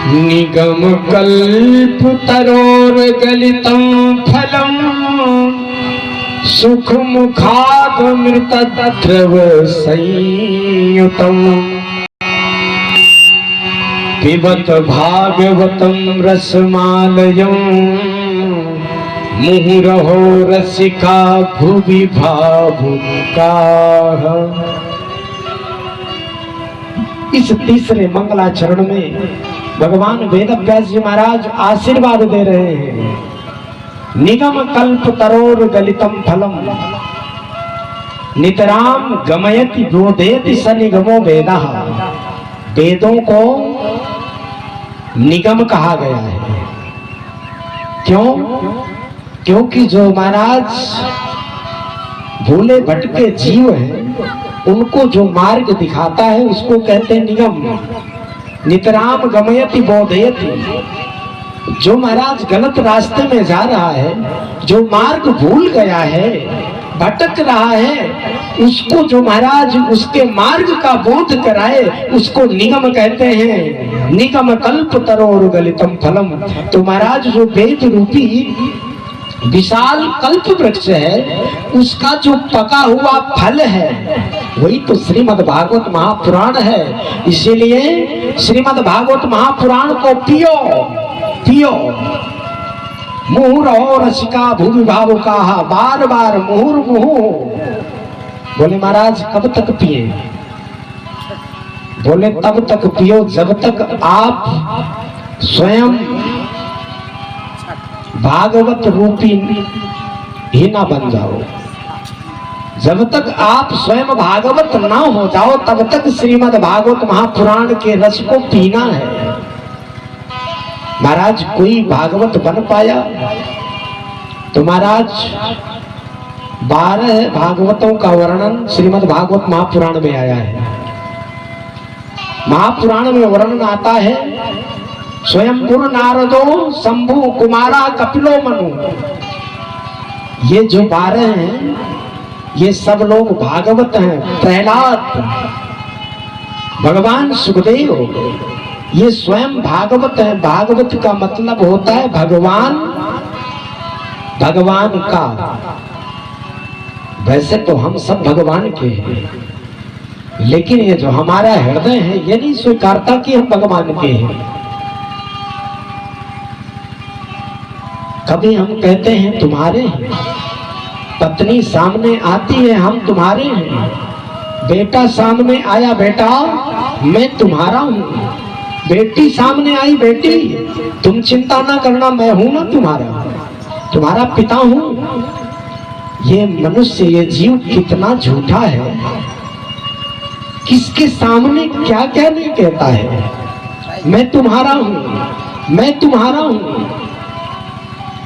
निगम कल्प तरोर गलितं फलम सुख मुखाद मृत द्रव संयुतम पिबत भागवतम रसमालयं मुहुरहो रसिका भुवि भावुकाः। इस तीसरे मंगलाचरण में भगवान वेद व्यास जी महाराज आशीर्वाद दे रहे हैं। निगम कल्प तरोर गलितम फलम नितराम गमयति बोधयति स निगमो वेदः। वेदों को निगम कहा गया है। क्यों? क्योंकि जो महाराज भूले भटके जीव हैं उनको जो मार्ग दिखाता है उसको कहते हैं निगम। नितराम गमयति बोधयति, जो महाराज गलत रास्ते में जा रहा है, जो मार्ग भूल गया है, भटक रहा है, उसको जो महाराज उसके मार्ग का बोध कराए उसको निगम कहते हैं। निगम कल्प तरोर गलितम फलम। तो महाराज जो वेद रूपी विशाल कल्प वृक्ष है उसका जो पका हुआ फल है वही तो श्रीमद् भागवत महापुराण है। इसीलिए श्रीमद् भागवत महापुराण को पियो पियो। मुहुरहो रसिका भुवि भावुकाः। बार बार मुहुर्मुहु। बोले महाराज कब तक पिए? बोले तब तक पियो जब तक आप स्वयं भागवत रूपी ही ना बन जाओ। जब तक आप स्वयं भागवत ना हो जाओ तब तक श्रीमद् भागवत महापुराण के रस को पीना है। महाराज कोई भागवत बन पाया तो महाराज 12 भागवतों का वर्णन श्रीमद् भागवत महापुराण में आया है। महापुराण में वर्णन आता है स्वयं गुरु नारदो शंभु कुमारा कपिलो मनु। ये जो 12 हैं ये सब लोग भागवत हैं। प्रहलाद, भगवान सुखदेव, ये स्वयं भागवत है। भागवत का मतलब होता है भगवान, भगवान का। वैसे तो हम सब भगवान के हैं लेकिन ये जो हमारा हृदय है ये नहीं स्वीकारता कि हम भगवान के हैं। कभी हम कहते हैं तुम्हारे हैं, पत्नी सामने आती है हम तुम्हारे हैं, बेटा सामने आया बेटा मैं तुम्हारा हूं, बेटी सामने आई बेटी तुम चिंता ना करना मैं हूं ना तुम्हारा पिता हूं। ये मनुष्य ये जीव कितना झूठा है। किसके सामने क्या क्या नहीं कहता है। मैं तुम्हारा हूं, मैं तुम्हारा हूं।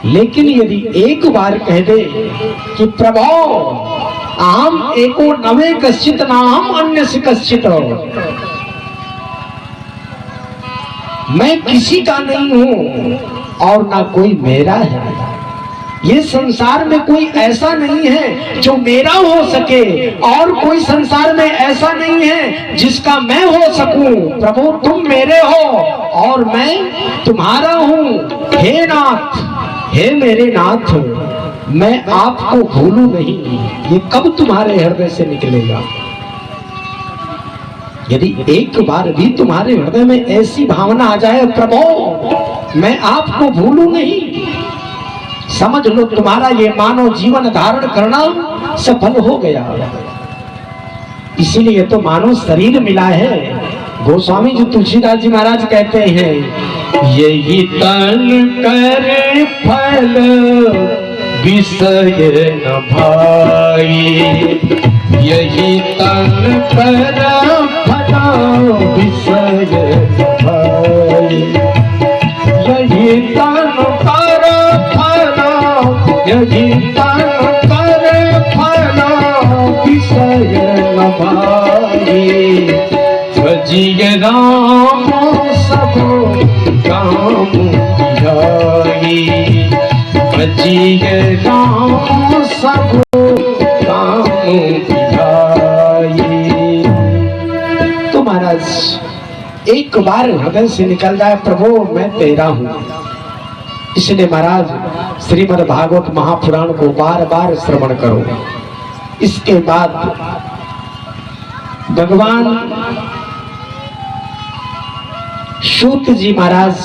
लेकिन यदि एक बार कह दे कि प्रभो अहम एको नवे कश्चित नाहम अन्य से कश्चित, मैं किसी का नहीं हूं और ना कोई मेरा है। ये संसार में कोई ऐसा नहीं है जो मेरा हो सके और कोई संसार में ऐसा नहीं है जिसका मैं हो सकूं। प्रभु तुम मेरे हो और मैं तुम्हारा हूं। हे नाथ, हे मेरे नाथ, मैं आपको भूलूं नहीं। ये कब तुम्हारे हृदय से निकलेगा? यदि एक बार भी तुम्हारे हृदय में ऐसी भावना आ जाए प्रभु मैं आपको भूलूं नहीं, समझ लो तुम्हारा ये मानव जीवन धारण करना सफल हो गया। इसीलिए तो मानव शरीर मिला है। गोस्वामी जी तुलसीदास जी महाराज कहते हैं यही तन कर फल विषय न भाई, यही तन कर फल विषय भाई, यही तन कर फल, यही तन कर फल विषय न भाई। भजिय राम सब काम ध्याई, भजिय राम सब काम ध्याई। तो महाराज एक बार हृदय से निकल जाए प्रभु मैं तेरा हूं। इसलिए महाराज श्रीमद् भागवत महापुराण को बार बार श्रवण करो। इसके बाद भगवान सूत जी महाराज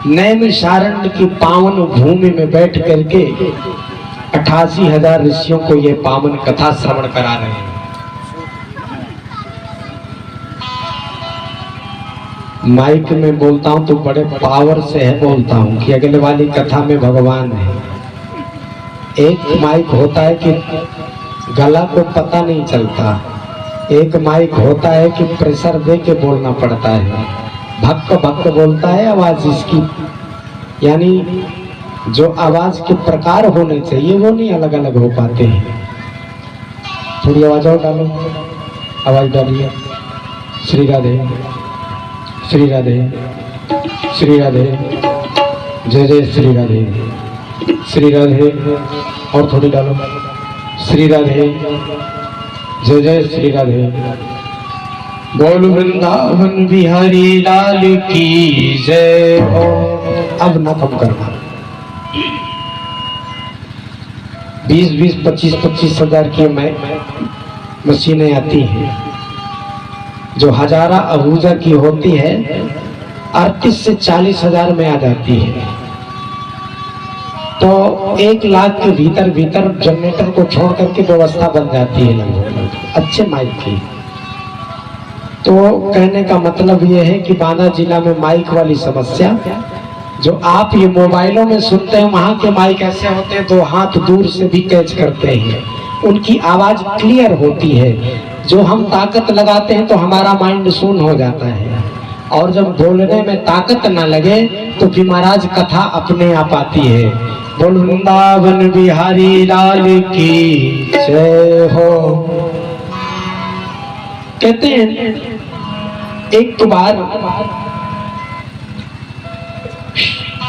नैमिषारण्य की पावन भूमि में बैठ करके 88,000 ऋषियों को ये पावन कथा श्रवण करा रहे हैं। माइक में बोलता हूं तो बड़े पावर से है बोलता हूं कि अगले वाली कथा में भगवान है। एक माइक होता है कि गला को पता नहीं चलता, एक माइक होता है कि प्रेशर दे के बोलना पड़ता है, भक्क भक्क बोलता है आवाज इसकी, यानी जो आवाज के प्रकार होने चाहिए वो नहीं अलग अलग हो पाते हैं। थोड़ी आवाज और डालो, आवाज डालिए। श्री राधे श्री राधे श्री राधे, जय जय श्री राधे श्री राधे, और थोड़ी डालो। श्री राधे जय जय श्री राधे, बोल वृंदावन बिहारी लाल की जय हो। अब ना कम करना, 20-20, 25-25 हजार की मशीनें आती हैं जो हजारा अबूजा की होती है, 38 से 40 हजार में आ जाती है। तो 1 लाख के भीतर भीतर जनरेटर को छोड़ करके व्यवस्था बन जाती है लगभग अच्छे माइक की। तो कहने का मतलब ये है कि बांदा जिला में माइक वाली समस्या जो आप ये मोबाइलों में सुनते हैं, वहां के माइक ऐसे होते हैं 2 हाथ दूर से भी कैच करते हैं, उनकी आवाज क्लियर होती है। जो हम ताकत लगाते हैं तो हमारा माइंड शून्य हो जाता है, और जब बोलने में ताकत न लगे तो भी महाराज कथा अपने आप आती है। बोल वृंदावन बिहारी लाल की जय हो। कहते हैं एक बार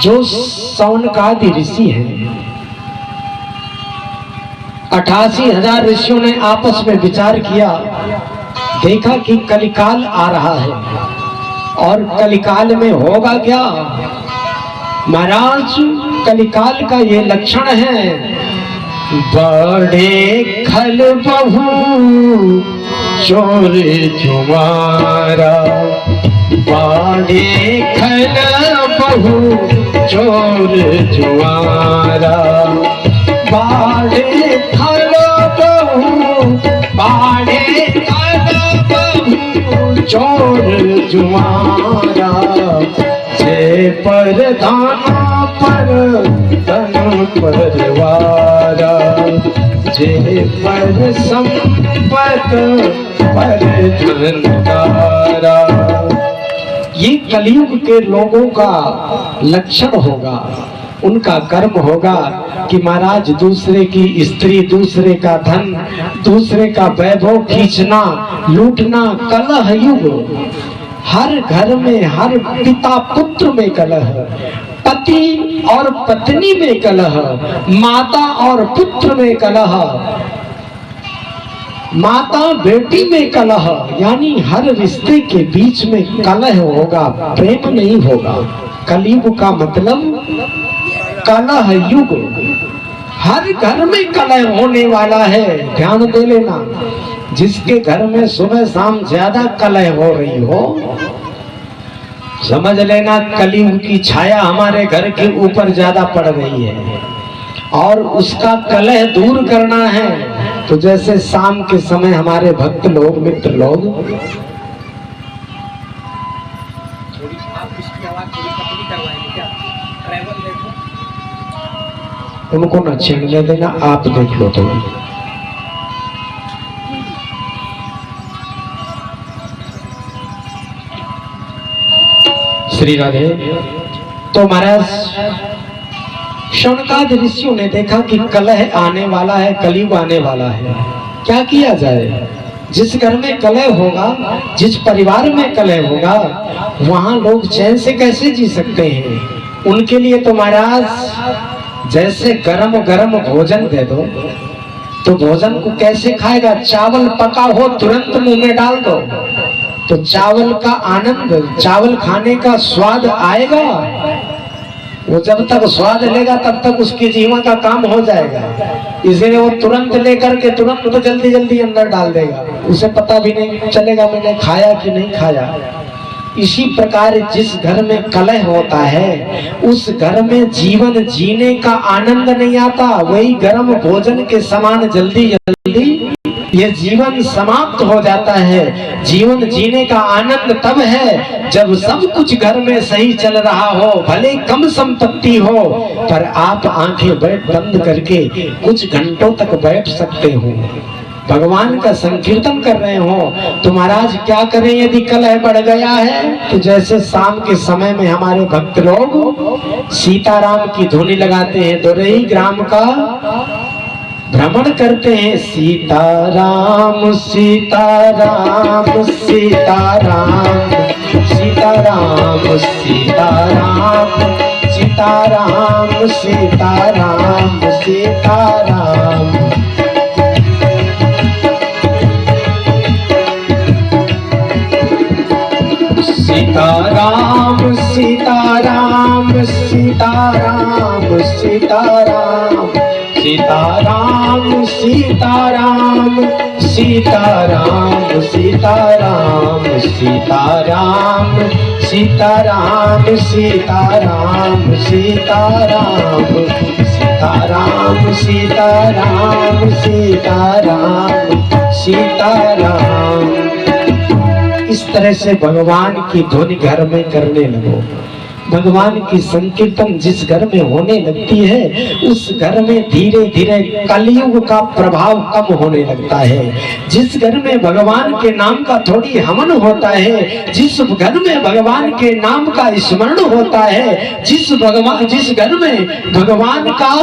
जो सौनकादि ऋषि हैं, 88,000 ऋषियों ने आपस में विचार किया, देखा कि कलिकाल आ रहा है और कलिकाल में होगा क्या महाराज। कलिकाल का ये लक्षण है, बड़े खल बहू चोर जुआरा, बड़े खल बहू चोर जुआरा, बाड़े खल बहू, बाड़े खल बहू चोर जुआरा, जे परधाना पर धन परवारा, जे पर संपत पर धनदारा। ये कलयुग के लोगों का लक्षण होगा, उनका कर्म होगा कि महाराज दूसरे की स्त्री, दूसरे का धन, दूसरे का वैभव खींचना, लूटना, कलह युग। हर घर में, हर पिता पुत्र में कलह, पति और पत्नी में कलह, माता और पुत्र में कलह, माता बेटी में कलह, यानी हर रिश्ते के बीच में कलह होगा, प्रेम नहीं होगा। कलयुग का मतलब कलह युग, हर घर में कलह होने वाला है। ध्यान दे लेना, जिसके घर में सुबह शाम ज्यादा कलह हो रही हो, समझ लेना कलयुग की छाया हमारे घर के ऊपर ज्यादा पड़ रही है, और उसका कलह दूर करना है। तो जैसे शाम के समय हमारे भक्त लोग, मित्र लोग, उनको न छेड़ने देना, आप देख लो थोड़ी। श्री राधे। तो महाराज शौनकादि ऋषियों ने देखा कि कलह आने वाला है, कलयुग आने वाला है, क्या किया जाए। जिस घर में कलह होगा, जिस परिवार में कलह होगा, वहां लोग चैन से कैसे जी सकते हैं। उनके लिए तो महाराज जैसे गरम गरम भोजन दे दो तो भोजन को कैसे खाएगा। चावल पका हो तुरंत मुंह में डाल दो तो चावल का आनंद, चावल खाने का स्वाद आएगा, वो जब तक स्वाद लेगा तब तक उसके जीवन का काम हो जाएगा। इसलिए वो तुरंत लेकर के तुरंत जल्दी जल्दी अंदर डाल देगा, उसे पता भी नहीं चलेगा मैंने खाया कि नहीं खाया। इसी प्रकार जिस घर में कलह होता है उस घर में जीवन जीने का आनंद नहीं आता। वही गर्म भोजन के समान जल्दी जल्दी ये जीवन समाप्त हो जाता है। जीवन जीने का आनंद तब है जब सब कुछ घर में सही चल रहा हो, भले कम संपत्ति हो, पर आप आंखें बंद करके कुछ घंटों तक बैठ सकते हो, भगवान का संकीर्तन कर रहे हो। तो महाराज क्या करें यदि कलह बढ़ गया है? तो जैसे शाम के समय में हमारे भक्त लोग सीताराम की धुनी लगाते हैं, दोरही ग्राम का भ्रमण करते हैं, सीताराम सीताराम सीताराम सीताराम सीताराम सीताराम सीताराम सीताराम। सीताराम सीताराम सीताराम सीताराम सीताराम सीताराम सीताराम सीताराम सीताराम सीताराम सीताराम सीताराम सीताराम सीताराम सीताराम सीताराम। इस तरह से भगवान की धुन घर में करने लगो। भगवान की संकीर्तन जिस घर में होने लगती है उस घर में धीरे धीरे कलयुग का प्रभाव कम होने लगता है। जिस घर में भगवान के नाम का थोड़ी हवन होता है, जिस घर में भगवान के नाम का स्मरण होता है, जिस घर में भगवान का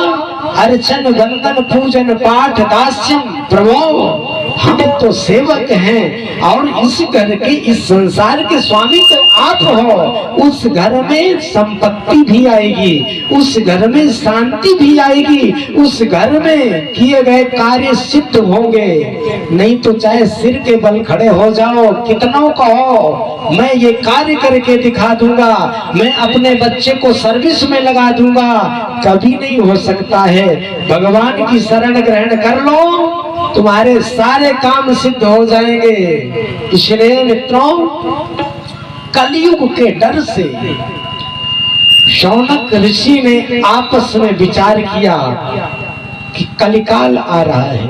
अर्चन वंदन पूजन पाठ दास्यम प्रभो हम तो सेवक हैं और इस घर के इस संसार के स्वामी तो आप हो, उस घर में संपत्ति भी आएगी, उस घर में शांति भी आएगी, उस घर में किए गए कार्य सिद्ध होंगे। नहीं तो चाहे सिर के बल खड़े हो जाओ, कितनों का हो, मैं ये कार्य करके दिखा दूंगा, मैं अपने बच्चे को सर्विस में लगा दूंगा, कभी नहीं हो सकता है। भगवान की शरण ग्रहण कर लो, तुम्हारे सारे काम सिद्ध हो जाएंगे। इसलिए मित्रों, कलयुग के डर से शौनक ऋषि ने आपस में विचार किया कि कलिकाल आ रहा है,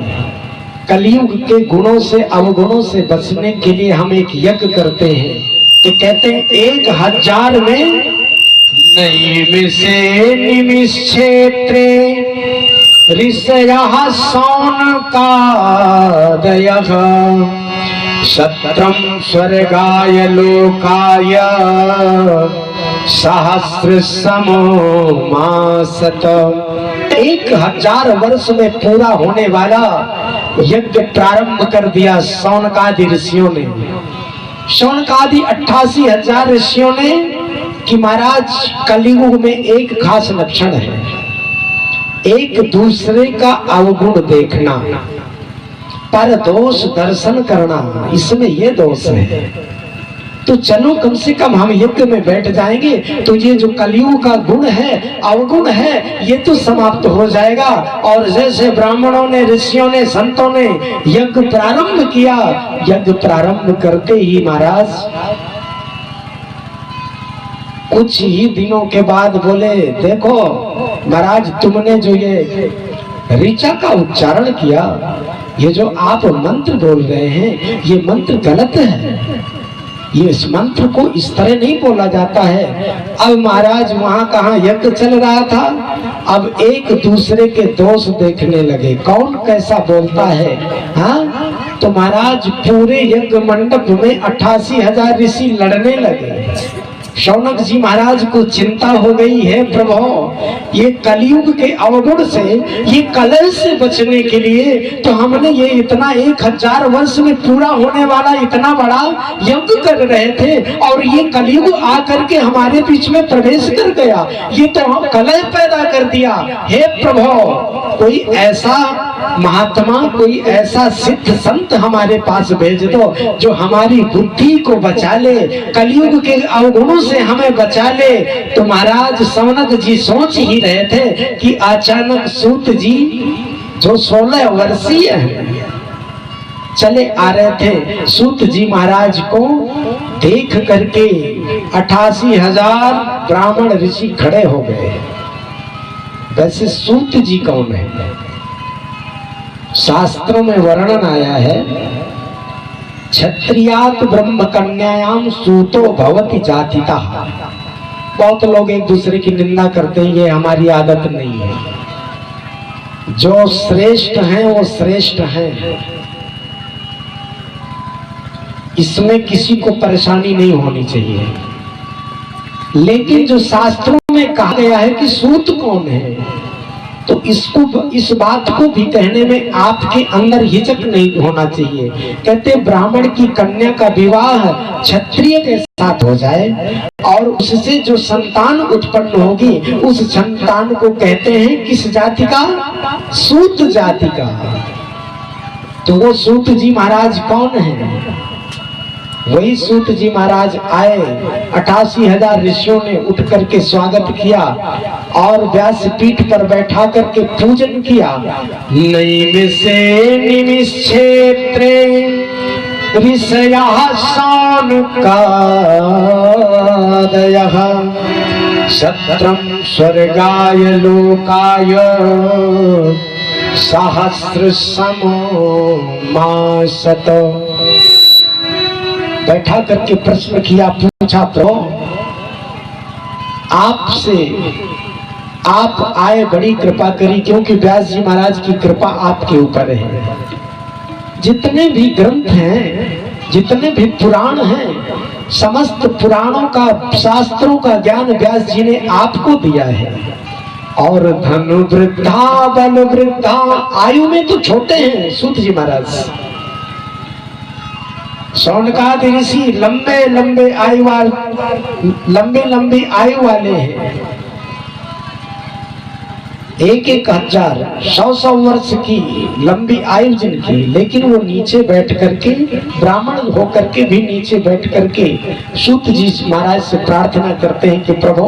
कलयुग के गुणों से अवगुणों से बचने के लिए हम एक यज्ञ करते हैं। तो कहते हैं 1000 में नैमिषे निमिषेत्रे ऋषयः शौनकादयः शत्रं स्वर्गाय लोकाय सहस्रसमो मासत। 1000 वर्ष में पूरा होने वाला यज्ञ प्रारंभ कर दिया शौनकादि ऋषियों ने। शौनकादि 88,000 ऋषियों ने कि महाराज कलयुग में एक खास लक्षण है, एक दूसरे का अवगुण देखना, पर दोष दर्शन करना, इसमें ये दोष है। तो चलो कम से कम हम यज्ञ में बैठ जाएंगे तो ये जो कलयुग का गुण है, अवगुण है, ये तो समाप्त हो जाएगा। और जैसे ब्राह्मणों ने, ऋषियों ने, संतों ने यज्ञ प्रारंभ किया, यज्ञ प्रारंभ करते ही महाराज कुछ ही दिनों के बाद बोले, देखो महाराज तुमने जो ये ऋचा का उच्चारण किया, ये जो आप मंत्र बोल रहे हैं, ये मंत्र गलत है, ये इस मंत्र को इस तरह नहीं बोला जाता है। अब महाराज वहां कहाँ यज्ञ चल रहा था, अब एक दूसरे के दोष देखने लगे, कौन कैसा बोलता है। हाँ, तो महाराज पूरे यज्ञ मंडप में 88,000 ऋषि लड़ने लगे। शौनक जी महाराज को चिंता हो गई है, प्रभु ये कलयुग के अवगुण से, ये कलह से बचने के लिए तो हमने ये इतना 1000 वर्ष में पूरा होने वाला इतना बड़ा यज्ञ कर रहे थे, और ये कलयुग आकर के हमारे बीच में प्रवेश कर गया, ये तो हम कलह पैदा कर दिया। हे प्रभु कोई ऐसा महात्मा कोई ऐसा सिद्ध संत हमारे पास भेज दो जो हमारी बुद्धि को बचा ले, कलयुग के अवगुणों से हमें बचा ले। तो महाराज सौनक जी सोच ही रहे थे कि अचानक सूत जी जो 16 वर्षीय हैं चले आ रहे थे। सूत जी महाराज को देख करके 88,000 ब्राह्मण ऋषि खड़े हो गए। वैसे सूत जी कौन है? शास्त्रों में वर्णन आया है, क्षत्रियात ब्रह्म कन्यायाम सूतो भवति जातिता। बहुत लोग एक दूसरे की निंदा करते हैं, ये हमारी आदत नहीं है। जो श्रेष्ठ हैं वो श्रेष्ठ हैं, इसमें किसी को परेशानी नहीं होनी चाहिए। लेकिन जो शास्त्रों में कहा गया है कि सूत कौन है, तो इसको इस बात को भी कहने में आपके अंदर हिचक नहीं होना चाहिए। कहते ब्राह्मण की कन्या का विवाह क्षत्रिय के साथ हो जाए और उससे जो संतान उत्पन्न होगी उस संतान को कहते हैं किस जाति का? सूत जाति का। तो वो सूत जी महाराज कौन है? वही सूत जी महाराज आए, 88,000 ऋषियों ने उठ करके स्वागत किया और व्यास पीठ पर बैठा करके पूजन किया। नैमिषे निमिषेत्रे ऋषयः शौनकादयः सत्रं स्वर्गाय लोकाय सहस्रसमो मासत। बैठा करके प्रश्न किया, पूछा प्रभु आपसे आप आए, बड़ी कृपा करी, क्योंकि व्यास जी महाराज की कृपा आपके ऊपर है। जितने भी ग्रंथ हैं, जितने भी पुराण हैं, समस्त पुराणों का, शास्त्रों का ज्ञान व्यास जी ने आपको दिया है। और धनु वृद्धा बल वृद्धा, आयु में तो छोटे हैं सूत जी महाराज। शौनकादि ऋषि लंबे लंबे आयु लंबी आयु वाले हैं। 1,000 100 वर्ष की लंबी आयु जिनकी, लेकिन वो नीचे बैठ करके, ब्राह्मण होकर के भी नीचे बैठ करके सूत जी महाराज से प्रार्थना करते हैं कि प्रभु,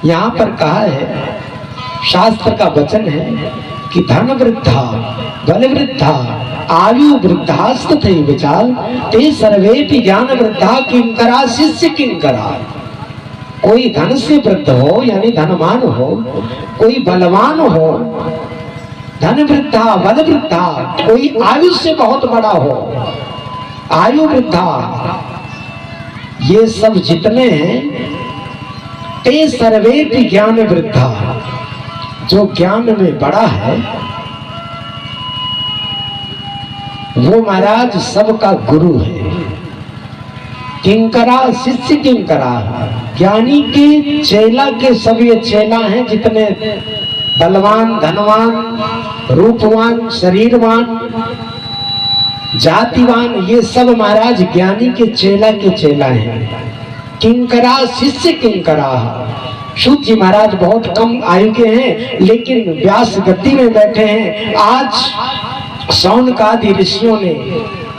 यहाँ पर कहा है, शास्त्र का वचन है कि धन वृद्धा बल वृद्धा आयु वृद्धास्तथे विचार ते सर्वेपि ज्ञान वृद्धा किंकरा शिष्य किंकरा। कोई धन से वृद्ध हो यानी धनवान हो, कोई बलवान हो, धन वृद्धा बल वृद्धा, कोई आयु से बहुत बड़ा हो, आयु वृद्धा, ये सब जितने हैं ते सर्वेपि ज्ञान वृद्धा, जो ज्ञान में बड़ा है वो महाराज सबका गुरु है। किंकरा शिष्य किंकरा, ज्ञानी के चेला के सब ये चेला हैं, जितने बलवान धनवान रूपवान शरीरवान जातिवान, ये सब महाराज ज्ञानी के चेला हैं। किंकरा शिष्य किंकरा। सूत जी महाराज बहुत कम आयु के हैं, लेकिन व्यास गद्दी में बैठे हैं। आज शौनकादि ऋषियों ने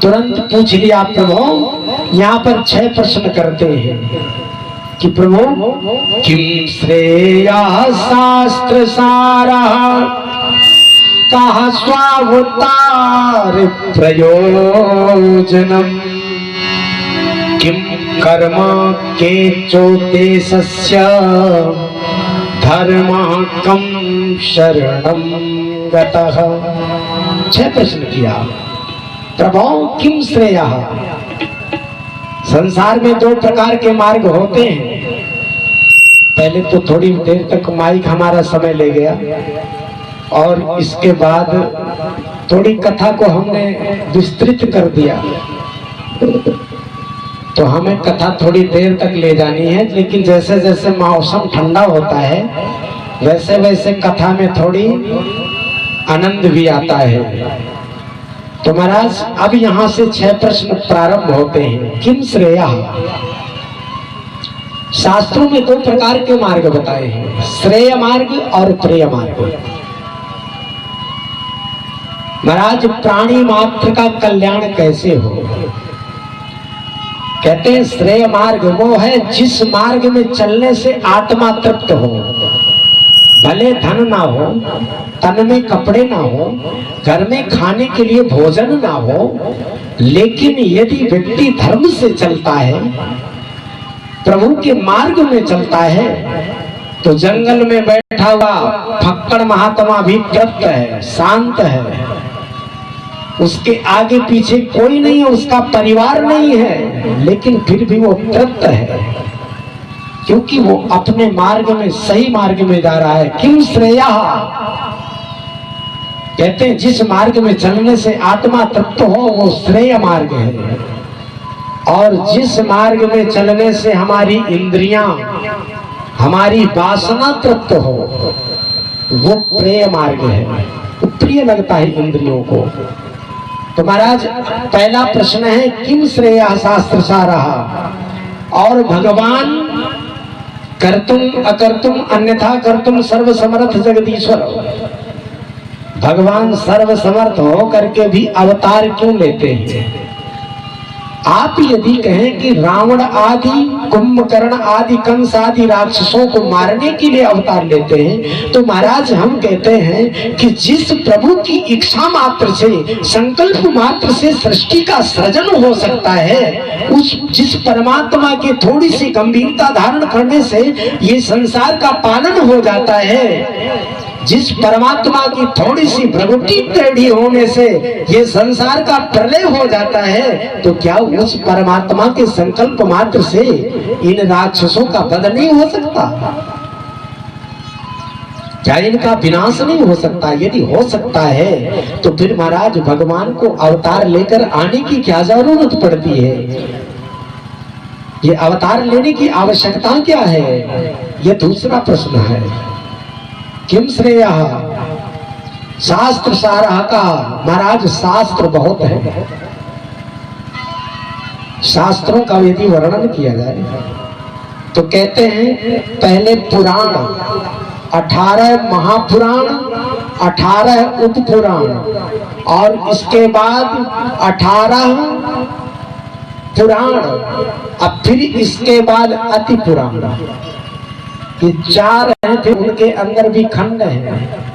तुरंत पूछ लिया, प्रभु यहाँ पर 6 प्रश्न करते हैं कि प्रभु किम श्रेया शास्त्र सारा कहा स्वावतार प्रयोजनम किम कर्म के चोदेशस्य धर्म कम शरणम गतः। 6 प्रश्न किया। प्रभु किम श्रेया, संसार में 2 प्रकार के मार्ग होते हैं। पहले तो थोड़ी देर तक माइक हमारा समय ले गया और इसके बाद थोड़ी कथा को हमने विस्तृत कर दिया, तो हमें कथा थोड़ी देर तक ले जानी है। लेकिन जैसे जैसे मौसम ठंडा होता है वैसे वैसे कथा में थोड़ी आनंद भी आता है। तो महाराज अब यहाँ से 6 प्रश्न प्रारंभ होते हैं। किम श्रेया, शास्त्रों में 2 प्रकार के मार्ग बताए हैं, श्रेय मार्ग और प्रेय मार्ग। महाराज प्राणी मात्र का कल्याण कैसे हो? कहते हैं श्रेय मार्ग वो है जिस मार्ग में चलने से आत्मा तृप्त हो। भले धन ना हो, तन में कपड़े ना हो, घर में खाने के लिए भोजन ना हो, लेकिन यदि व्यक्ति धर्म से चलता है, प्रभु के मार्ग में चलता है, तो जंगल में बैठा हुआ फक्कड़ महात्मा भी तृप्त है, शांत है, उसके आगे पीछे कोई नहीं है, उसका परिवार नहीं है, लेकिन फिर भी वो तृप्त है, क्योंकि वो अपने मार्ग में, सही मार्ग में जा रहा है। किम श्रेया, कहते हैं जिस मार्ग में चलने से आत्मा तृप्त हो वो श्रेय मार्ग है, और जिस मार्ग में चलने से हमारी इंद्रियां, हमारी वासना तृप्त हो वो प्रेय मार्ग है, वो प्रिय लगता है इंद्रियों को। तो महाराज पहला प्रश्न है किम श्रेया शास्त्र सारः, और भगवान कर्तुम अकर्तुम अन्यथा कर्तुम सर्वसमर्थ जगदीश्वर, भगवान सर्वसमर्थ हो करके भी अवतार क्यों लेते हैं? आप यदि कहें कि रावण आदि, कुंभकर्ण आदि, कंस आदि राक्षसों को मारने के लिए अवतार लेते हैं, तो महाराज हम कहते हैं कि जिस प्रभु की इच्छा मात्र से, संकल्प मात्र से सृष्टि का सृजन हो सकता है, उस जिस परमात्मा के थोड़ी सी गंभीरता धारण करने से ये संसार का पालन हो जाता है, जिस परमात्मा की थोड़ी सी भ्रगुटी टेढ़ी होने से ये संसार का प्रलय हो जाता है, तो क्या उस परमात्मा के संकल्प मात्र से इन राक्षसों का वध नहीं हो सकता? क्या इनका विनाश नहीं हो सकता? यदि हो सकता है तो फिर महाराज भगवान को अवतार लेकर आने की क्या जरूरत पड़ती है? ये अवतार लेने की आवश्यकता क्या है? ये दूसरा प्रश्न है। किम श्रेया शास्त्र सारः का, महाराज शास्त्र बहुत है, शास्त्रों का यदि वर्णन किया जाए तो कहते हैं पहले पुराण, 18 महापुराण, 18 उपपुराण, और इसके बाद 18 पुराण, अब फिर इसके बाद अति पुराण, ये 4 हैं, फिर उनके अंदर भी खंड हैं।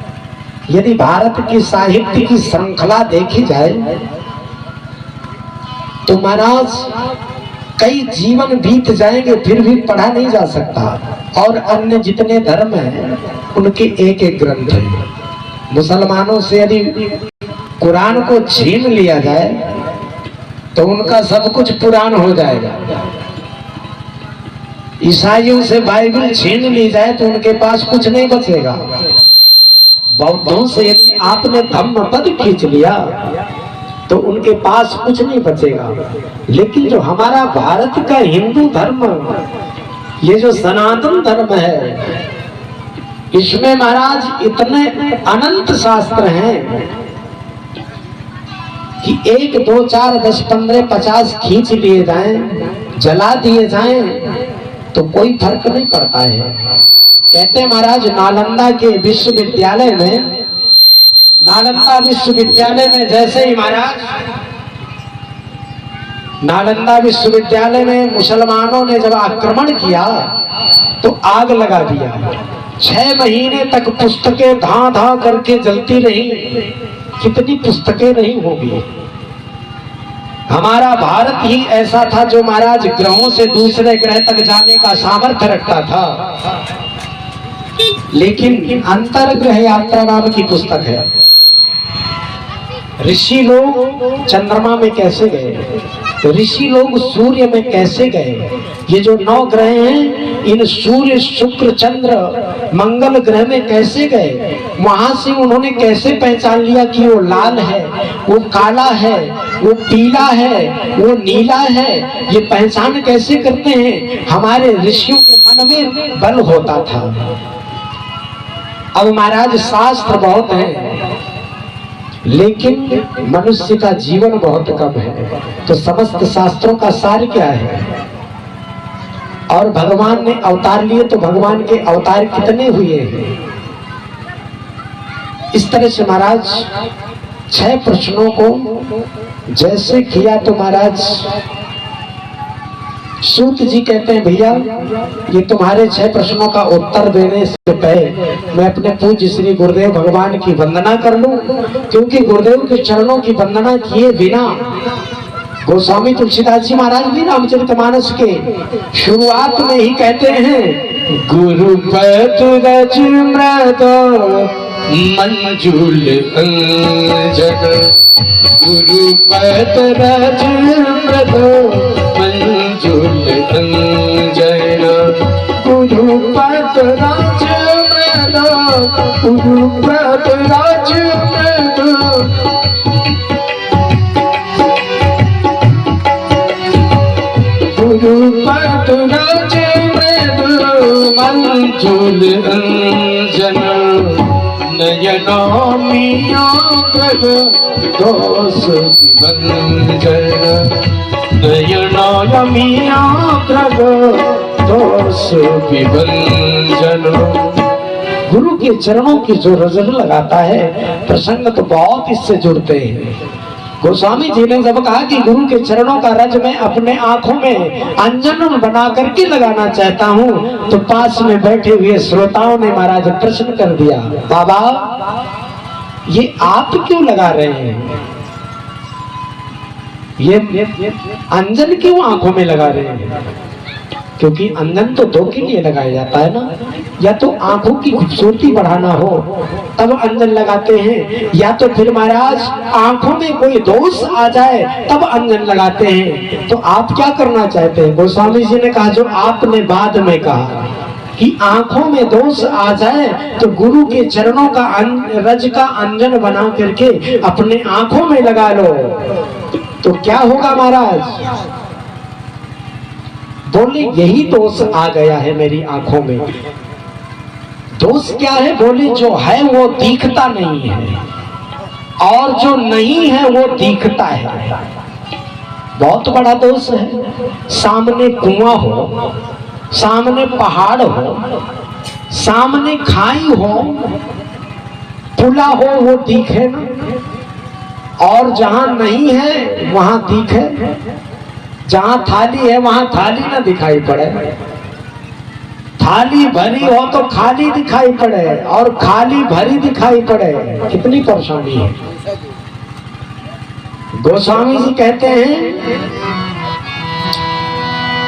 यदि भारत की साहित्य की श्रृंखला देखी जाए तो महाराज कई जीवन बीत जाएंगे फिर भी पढ़ा नहीं जा सकता, और अन्य जितने धर्म हैं उनके एक एक ग्रंथ हैं। मुसलमानों से यदि कुरान को छीन लिया जाए तो उनका सब कुछ पुराण हो जाएगा, ईसाइयों से बाइबल छीन ली जाए तो उनके पास कुछ नहीं बचेगा, बौद्धों से यदि आपने धम्म पद खींच लिया तो उनके पास कुछ नहीं बचेगा। लेकिन जो हमारा भारत का हिंदू धर्म, ये जो सनातन धर्म है, इसमें महाराज इतने अनंत शास्त्र हैं कि 1, 2, 4, 10, 15, 50 खींच लिए जाएं, जला दिए जाएं तो कोई फर्क नहीं पड़ता है। कहते हैं महाराज नालंदा के विश्वविद्यालय में, नालंदा विश्वविद्यालय में जैसे ही महाराज नालंदा विश्वविद्यालय में मुसलमानों ने जब आक्रमण किया तो आग लगा दिया। 6 महीने तक पुस्तकें धा धा करके जलती रही। कितनी पुस्तकें नहीं होगी। हमारा भारत ही ऐसा था जो महाराज ग्रहों से दूसरे ग्रह तक जाने का सामर्थ्य रखता था। लेकिन अंतर्ग्रह यात्रा नाम की पुस्तक है। ऋषि लोग चंद्रमा में कैसे गए, ऋषि लोग सूर्य में कैसे गए, ये जो 9 ग्रह हैं, इन सूर्य शुक्र चंद्र मंगल ग्रह में कैसे गए, वहां से उन्होंने कैसे पहचान लिया कि वो लाल है, वो काला है, वो पीला है, वो नीला है, ये पहचान कैसे करते हैं। हमारे ऋषियों के मन में बल होता था। अब महाराज शास्त्र बहुत है लेकिन मनुष्य का जीवन बहुत कम है, तो समस्त शास्त्रों का सार क्या है। और भगवान ने अवतार लिए तो भगवान के अवतार कितने हुए हैं। इस तरह से महाराज 6 प्रश्नों को जैसे किया तो महाराज सूत जी कहते हैं, भैया ये तुम्हारे 6 प्रश्नों का उत्तर देने से पहले मैं अपने पूज्य श्री गुरुदेव भगवान की वंदना कर लूं, क्योंकि गुरुदेव के चरणों की वंदना किए बिना गोस्वामी तुलसीदास जी महाराज भी रामचरितमानस के शुरुआत में ही कहते हैं, गुरुपद रज मृद मंजुल अंजन, गुरुपद रज मृद मंजुल अंजन, गुरुपद रज मृद, गुरुपद रज मृद, गुरुपद रज मृद मंजुल अंजन, नयनामियाग्रह दोष विभंजन, नयनामियाग्रह दोष विभंजन। गुरु के चरणों की जो नजर लगाता है, प्रसंग तो बहुत इससे जुड़ते हैं। गोस्वामी जी ने जब कहा कि गुरु के चरणों का रज मैं अपने आंखों में अंजन बना करके लगाना चाहता हूँ, तो पास में बैठे हुए श्रोताओं ने महाराज प्रश्न कर दिया, बाबा ये आप क्यों लगा रहे हैं, ये अंजन क्यों आंखों में लगा रहे हैं? क्योंकि अंजन तो 2 के लिए लगाया जाता है ना, या तो आंखों की खूबसूरती बढ़ाना हो तब अंजन लगाते हैं, या तो फिर महाराज आंखों में कोई दोष आ जाए तब अंजन लगाते हैं। तो आप क्या करना चाहते हैं? गोस्वामी जी ने कहा जो आपने बाद में कहा कि आंखों में दोष आ जाए तो गुरु के चरणों का रज का अंजन बना करके अपने आंखों में लगा लो, तो क्या होगा महाराज? बोले यही दोष आ गया है मेरी आंखों में। दोष क्या है? बोले जो है वो दिखता नहीं है और जो नहीं है वो दिखता है। बहुत बड़ा दोष है। सामने कुआं हो, सामने पहाड़ हो, सामने खाई हो, पुला हो, वो दिखे ना, और जहां नहीं है वहां दिखे, जहां थाली है वहां थाली ना दिखाई पड़े, थाली भरी हो तो खाली दिखाई पड़े और खाली भरी दिखाई पड़े, कितनी परेशानी है। गोस्वामी जी कहते हैं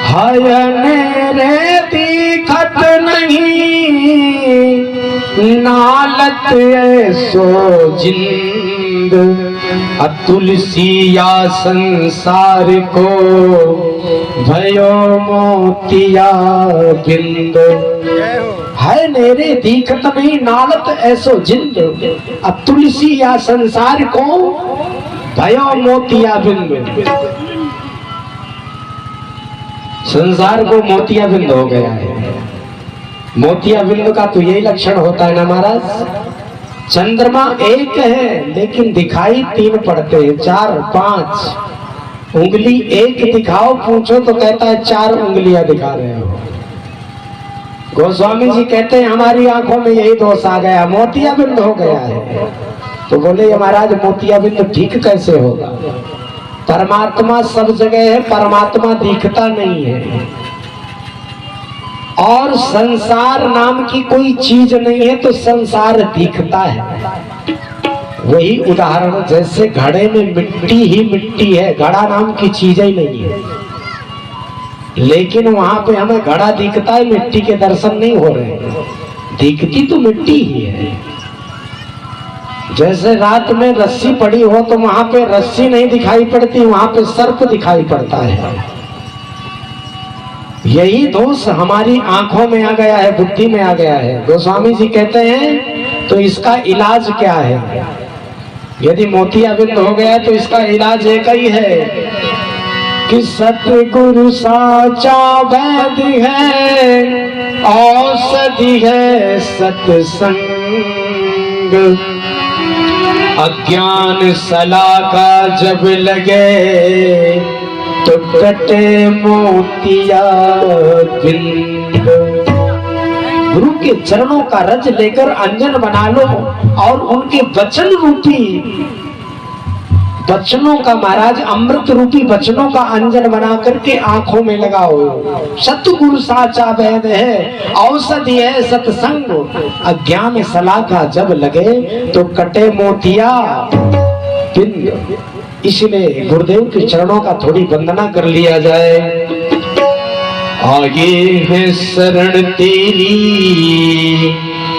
हयने रे दिखत नहीं नालत ऐसो जिंद, तुलसिया संसार को भयो मोतिया बिंद। है नेरे दिखत नहीं नालत ऐसो जिंद, तुलसिया संसार को भयो मोतिया बिंद। संसार को मोतिया बिंद हो गया है। मोतिया बिंद का तो यही लक्षण होता है ना महाराज। चंद्रमा एक है लेकिन दिखाई 3 पड़ते हैं, 4, 5 उंगली एक दिखाओ, पूछो तो कहता है 4 उंगलियां दिखा रहे हो। गोस्वामी जी कहते हैं हमारी आंखों में यही दोष आ गया, मोतिया बिंद हो गया है। तो बोले महाराज मोतिया बिंद ठीक कैसे होगा? परमात्मा सब जगह है, परमात्मा दिखता नहीं है, और संसार नाम की कोई चीज नहीं है तो संसार दिखता है। वही उदाहरण जैसे घड़े में मिट्टी ही मिट्टी है, घड़ा नाम की चीज ही नहीं है, लेकिन वहां पे हमें घड़ा दिखता है, मिट्टी के दर्शन नहीं हो रहे, दिखती तो मिट्टी ही है। जैसे रात में रस्सी पड़ी हो तो वहां पे रस्सी नहीं दिखाई पड़ती, वहां पे सर्प दिखाई पड़ता है। यही दोष हमारी आंखों में आ गया है, बुद्धि में आ गया है। गोस्वामी जी कहते हैं तो इसका इलाज क्या है? यदि मोतियाबिंद हो गया तो इसका इलाज एक ही है कि सतगुरु साचा वैद्य है, औषधि है सत्संग। अज्ञान सलाका जब लगे तो कटे मोतिया बिंद। गुरु के चरणों का रज लेकर अंजन बना लो और उनके वचन रूपी बचनों का महाराज अमृत रूपी बचनों का अंजन बना करके आंखों में लगाओ। सतगुरु साचा वैद है, औषधि है सत्संग। अज्ञान सलाखा जब लगे तो कटे मोतिया बिंद। इसलिए गुरुदेव के चरणों का थोड़ी वंदना कर लिया जाए। आगे है शरण तेरी